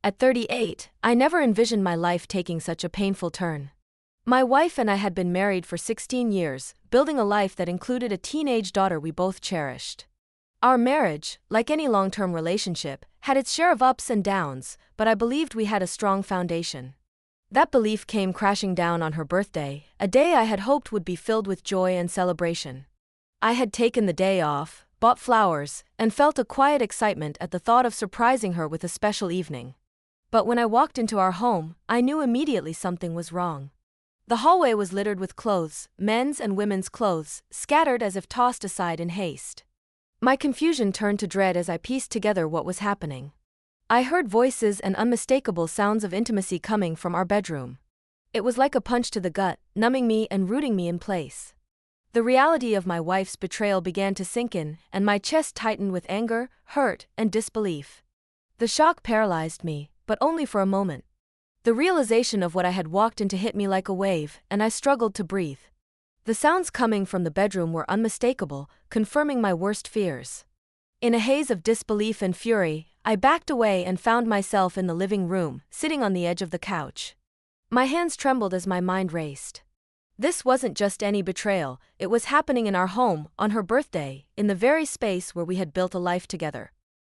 At 38, I never envisioned my life taking such a painful turn. My wife and I had been married for 16 years, building a life that included a teenage daughter we both cherished. Our marriage, like any long-term relationship, had its share of ups and downs, but I believed we had a strong foundation. That belief came crashing down on her birthday, a day I had hoped would be filled with joy and celebration. I had taken the day off, bought flowers, and felt a quiet excitement at the thought of surprising her with a special evening. But when I walked into our home, I knew immediately something was wrong. The hallway was littered with clothes, men's and women's clothes, scattered as if tossed aside in haste. My confusion turned to dread as I pieced together what was happening. I heard voices and unmistakable sounds of intimacy coming from our bedroom. It was like a punch to the gut, numbing me and rooting me in place. The reality of my wife's betrayal began to sink in, and my chest tightened with anger, hurt, and disbelief. The shock paralyzed me, but only for a moment. The realization of what I had walked into hit me like a wave, and I struggled to breathe. The sounds coming from the bedroom were unmistakable, confirming my worst fears. In a haze of disbelief and fury, I backed away and found myself in the living room, sitting on the edge of the couch. My hands trembled as my mind raced. This wasn't just any betrayal, it was happening in our home, on her birthday, in the very space where we had built a life together.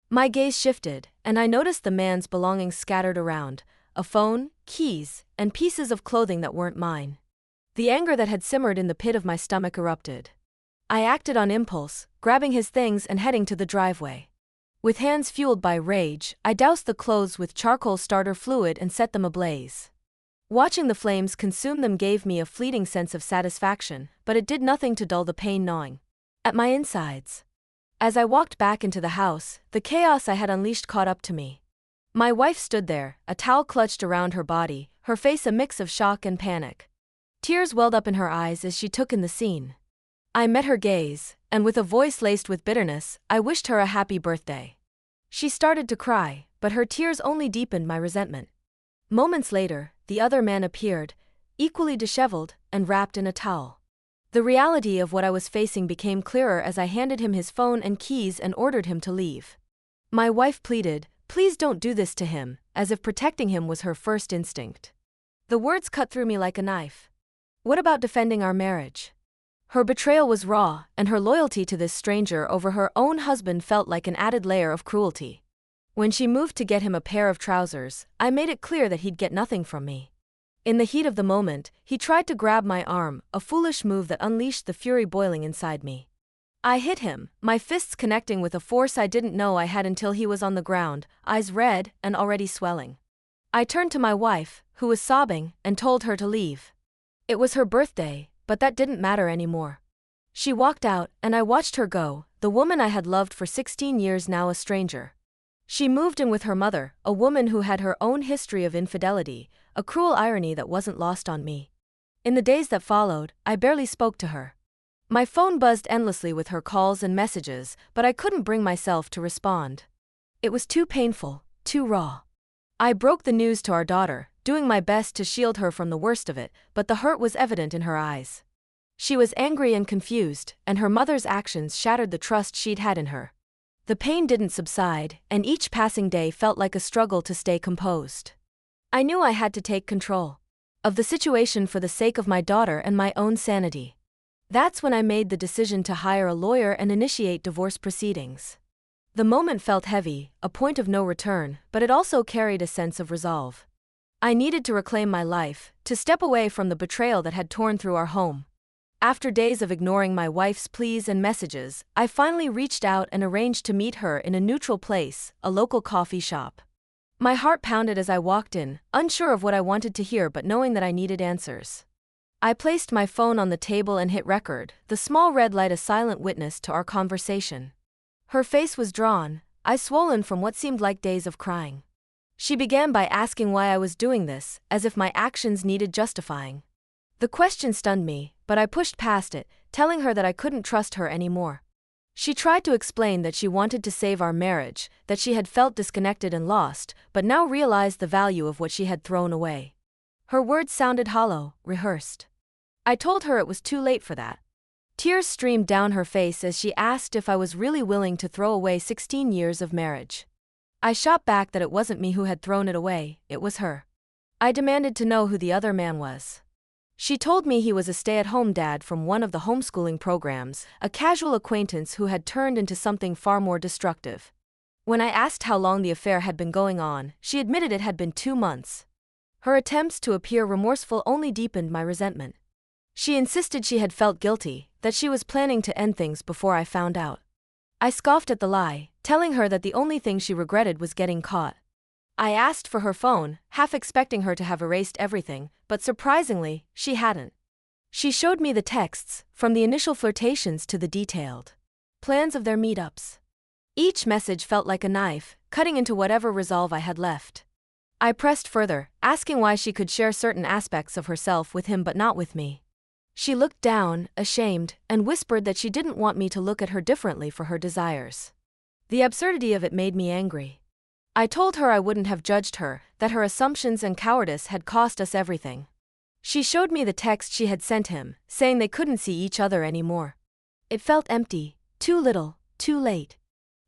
My gaze shifted, and I noticed the man's belongings scattered around, a phone, keys, and pieces of clothing that weren't mine. The anger that had simmered in the pit of my stomach erupted. I acted on impulse, grabbing his things and heading to the driveway. With hands fueled by rage, I doused the clothes with charcoal starter fluid and set them ablaze. Watching the flames consume them gave me a fleeting sense of satisfaction, but it did nothing to dull the pain gnawing at my insides. As I walked back into the house, the chaos I had unleashed caught up to me. My wife stood there, a towel clutched around her body, her face a mix of shock and panic. Tears welled up in her eyes as she took in the scene. I met her gaze, and with a voice laced with bitterness, I wished her a happy birthday. She started to cry, but her tears only deepened my resentment. Moments later, the other man appeared, equally disheveled and wrapped in a towel. The reality of what I was facing became clearer as I handed him his phone and keys and ordered him to leave. My wife pleaded, "Please don't do this to him," as if protecting him was her first instinct. The words cut through me like a knife. What about defending our marriage? Her betrayal was raw, and her loyalty to this stranger over her own husband felt like an added layer of cruelty. When she moved to get him a pair of trousers, I made it clear that he'd get nothing from me. In the heat of the moment, he tried to grab my arm, a foolish move that unleashed the fury boiling inside me. I hit him, my fists connecting with a force I didn't know I had until he was on the ground, eyes red and already swelling. I turned to my wife, who was sobbing, and told her to leave. It was her birthday, but that didn't matter anymore. She walked out, and I watched her go, the woman I had loved for 16 years now a stranger. She moved in with her mother, a woman who had her own history of infidelity, a cruel irony that wasn't lost on me. In the days that followed, I barely spoke to her. My phone buzzed endlessly with her calls and messages, but I couldn't bring myself to respond. It was too painful, too raw. I broke the news to our daughter, doing my best to shield her from the worst of it, but the hurt was evident in her eyes. She was angry and confused, and her mother's actions shattered the trust she'd had in her. The pain didn't subside, and each passing day felt like a struggle to stay composed. I knew I had to take control of the situation for the sake of my daughter and my own sanity. That's when I made the decision to hire a lawyer and initiate divorce proceedings. The moment felt heavy, a point of no return, but it also carried a sense of resolve. I needed to reclaim my life, to step away from the betrayal that had torn through our home. After days of ignoring my wife's pleas and messages, I finally reached out and arranged to meet her in a neutral place, a local coffee shop. My heart pounded as I walked in, unsure of what I wanted to hear but knowing that I needed answers. I placed my phone on the table and hit record, the small red light a silent witness to our conversation. Her face was drawn, eyes swollen from what seemed like days of crying. She began by asking why I was doing this, as if my actions needed justifying. The question stunned me, but I pushed past it, telling her that I couldn't trust her anymore. She tried to explain that she wanted to save our marriage, that she had felt disconnected and lost, but now realized the value of what she had thrown away. Her words sounded hollow, rehearsed. I told her it was too late for that. Tears streamed down her face as she asked if I was really willing to throw away 16 years of marriage. I shot back that it wasn't me who had thrown it away, it was her. I demanded to know who the other man was. She told me he was a stay-at-home dad from one of the homeschooling programs, a casual acquaintance who had turned into something far more destructive. When I asked how long the affair had been going on, she admitted it had been 2 months. Her attempts to appear remorseful only deepened my resentment. She insisted she had felt guilty, that she was planning to end things before I found out. I scoffed at the lie, telling her that the only thing she regretted was getting caught. I asked for her phone, half expecting her to have erased everything, but surprisingly, she hadn't. She showed me the texts, from the initial flirtations to the detailed plans of their meetups. Each message felt like a knife, cutting into whatever resolve I had left. I pressed further, asking why she could share certain aspects of herself with him but not with me. She looked down, ashamed, and whispered that she didn't want me to look at her differently for her desires. The absurdity of it made me angry. I told her I wouldn't have judged her, that her assumptions and cowardice had cost us everything. She showed me the text she had sent him, saying they couldn't see each other anymore. It felt empty, too little, too late.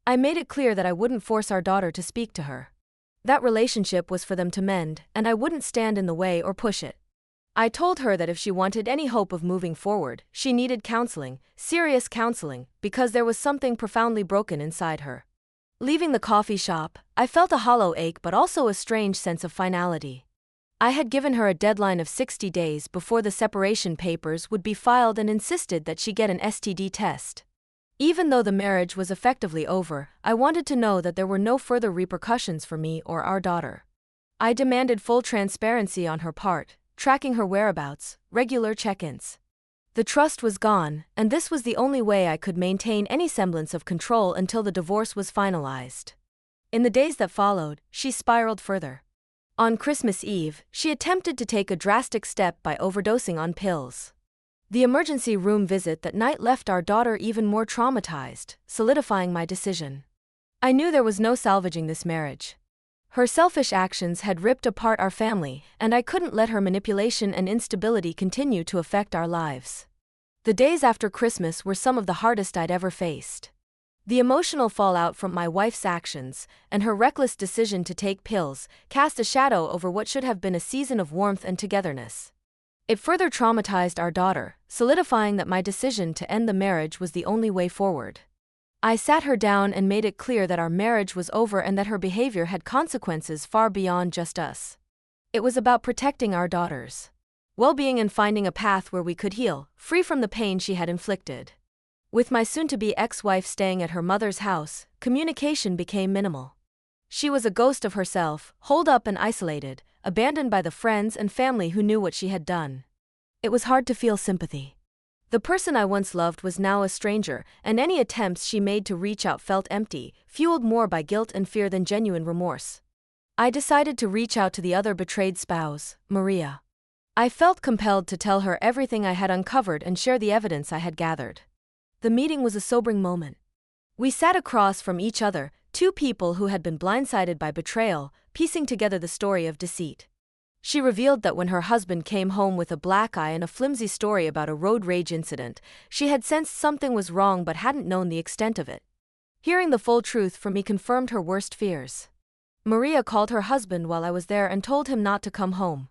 I made it clear that I wouldn't force our daughter to speak to her. That relationship was for them to mend, and I wouldn't stand in the way or push it. I told her that if she wanted any hope of moving forward, she needed counseling, serious counseling, because there was something profoundly broken inside her. Leaving the coffee shop, I felt a hollow ache but also a strange sense of finality. I had given her a deadline of 60 days before the separation papers would be filed and insisted that she get an STD test. Even though the marriage was effectively over, I wanted to know that there were no further repercussions for me or our daughter. I demanded full transparency on her part, tracking her whereabouts, regular check-ins. The trust was gone, and this was the only way I could maintain any semblance of control until the divorce was finalized. In the days that followed, she spiraled further. On Christmas Eve, she attempted to take a drastic step by overdosing on pills. The emergency room visit that night left our daughter even more traumatized, solidifying my decision. I knew there was no salvaging this marriage. Her selfish actions had ripped apart our family, and I couldn't let her manipulation and instability continue to affect our lives. The days after Christmas were some of the hardest I'd ever faced. The emotional fallout from my wife's actions, and her reckless decision to take pills, cast a shadow over what should have been a season of warmth and togetherness. It further traumatized our daughter, solidifying that my decision to end the marriage was the only way forward. I sat her down and made it clear that our marriage was over and that her behavior had consequences far beyond just us. It was about protecting our daughters' well-being and finding a path where we could heal, free from the pain she had inflicted. With my soon-to-be ex-wife staying at her mother's house, communication became minimal. She was a ghost of herself, holed up and isolated, abandoned by the friends and family who knew what she had done. It was hard to feel sympathy. The person I once loved was now a stranger, and any attempts she made to reach out felt empty, fueled more by guilt and fear than genuine remorse. I decided to reach out to the other betrayed spouse, Maria. I felt compelled to tell her everything I had uncovered and share the evidence I had gathered. The meeting was a sobering moment. We sat across from each other, two people who had been blindsided by betrayal, piecing together the story of deceit. She revealed that when her husband came home with a black eye and a flimsy story about a road rage incident, she had sensed something was wrong but hadn't known the extent of it. Hearing the full truth from me confirmed her worst fears. Maria called her husband while I was there and told him not to come home.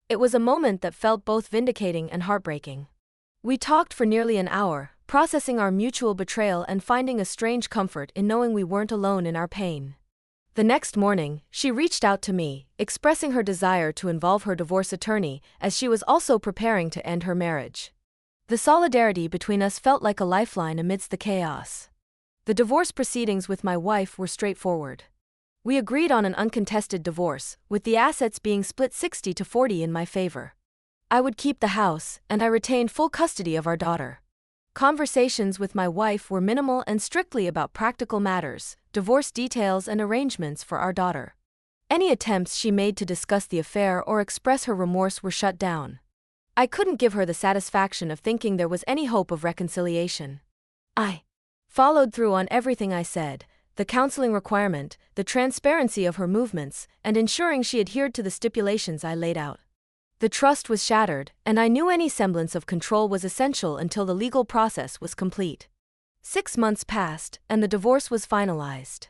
It was a moment that felt both vindicating and heartbreaking. We talked for nearly an hour, processing our mutual betrayal and finding a strange comfort in knowing we weren't alone in our pain. The next morning, she reached out to me, expressing her desire to involve her divorce attorney, as she was also preparing to end her marriage. The solidarity between us felt like a lifeline amidst the chaos. The divorce proceedings with my wife were straightforward. We agreed on an uncontested divorce, with the assets being split 60-40 in my favor. I would keep the house, and I retained full custody of our daughter. Conversations with my wife were minimal and strictly about practical matters, divorce details and arrangements for our daughter. Any attempts she made to discuss the affair or express her remorse were shut down. I couldn't give her the satisfaction of thinking there was any hope of reconciliation. I followed through on everything I said, the counseling requirement, the transparency of her movements, and ensuring she adhered to the stipulations I laid out. The trust was shattered, and I knew any semblance of control was essential until the legal process was complete. 6 months passed, and the divorce was finalized.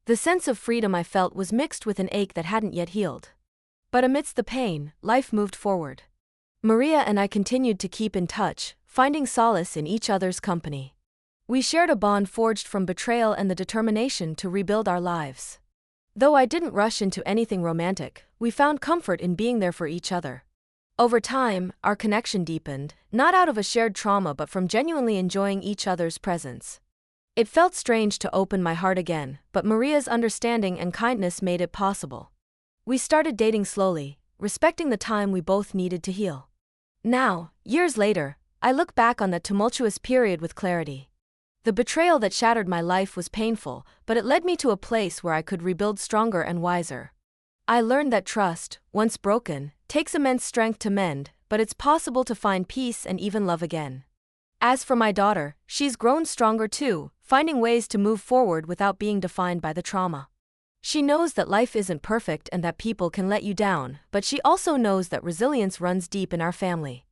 The sense of freedom I felt was mixed with an ache that hadn't yet healed. But amidst the pain, life moved forward. Maria and I continued to keep in touch, finding solace in each other's company. We shared a bond forged from betrayal and the determination to rebuild our lives. Though I didn't rush into anything romantic, we found comfort in being there for each other. Over time, our connection deepened, not out of a shared trauma but from genuinely enjoying each other's presence. It felt strange to open my heart again, but Maria's understanding and kindness made it possible. We started dating slowly, respecting the time we both needed to heal. Now, years later, I look back on that tumultuous period with clarity. The betrayal that shattered my life was painful, but it led me to a place where I could rebuild stronger and wiser. I learned that trust, once broken, takes immense strength to mend, but it's possible to find peace and even love again. As for my daughter, she's grown stronger too, finding ways to move forward without being defined by the trauma. She knows that life isn't perfect and that people can let you down, but she also knows that resilience runs deep in our family.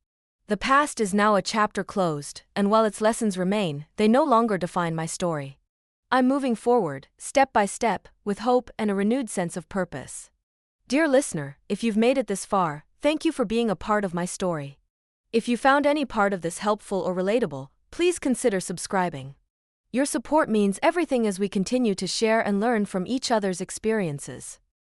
The past is now a chapter closed, and while its lessons remain, they no longer define my story. I'm moving forward, step by step, with hope and a renewed sense of purpose. Dear listener, if you've made it this far, thank you for being a part of my story. If you found any part of this helpful or relatable, please consider subscribing. Your support means everything as we continue to share and learn from each other's experiences.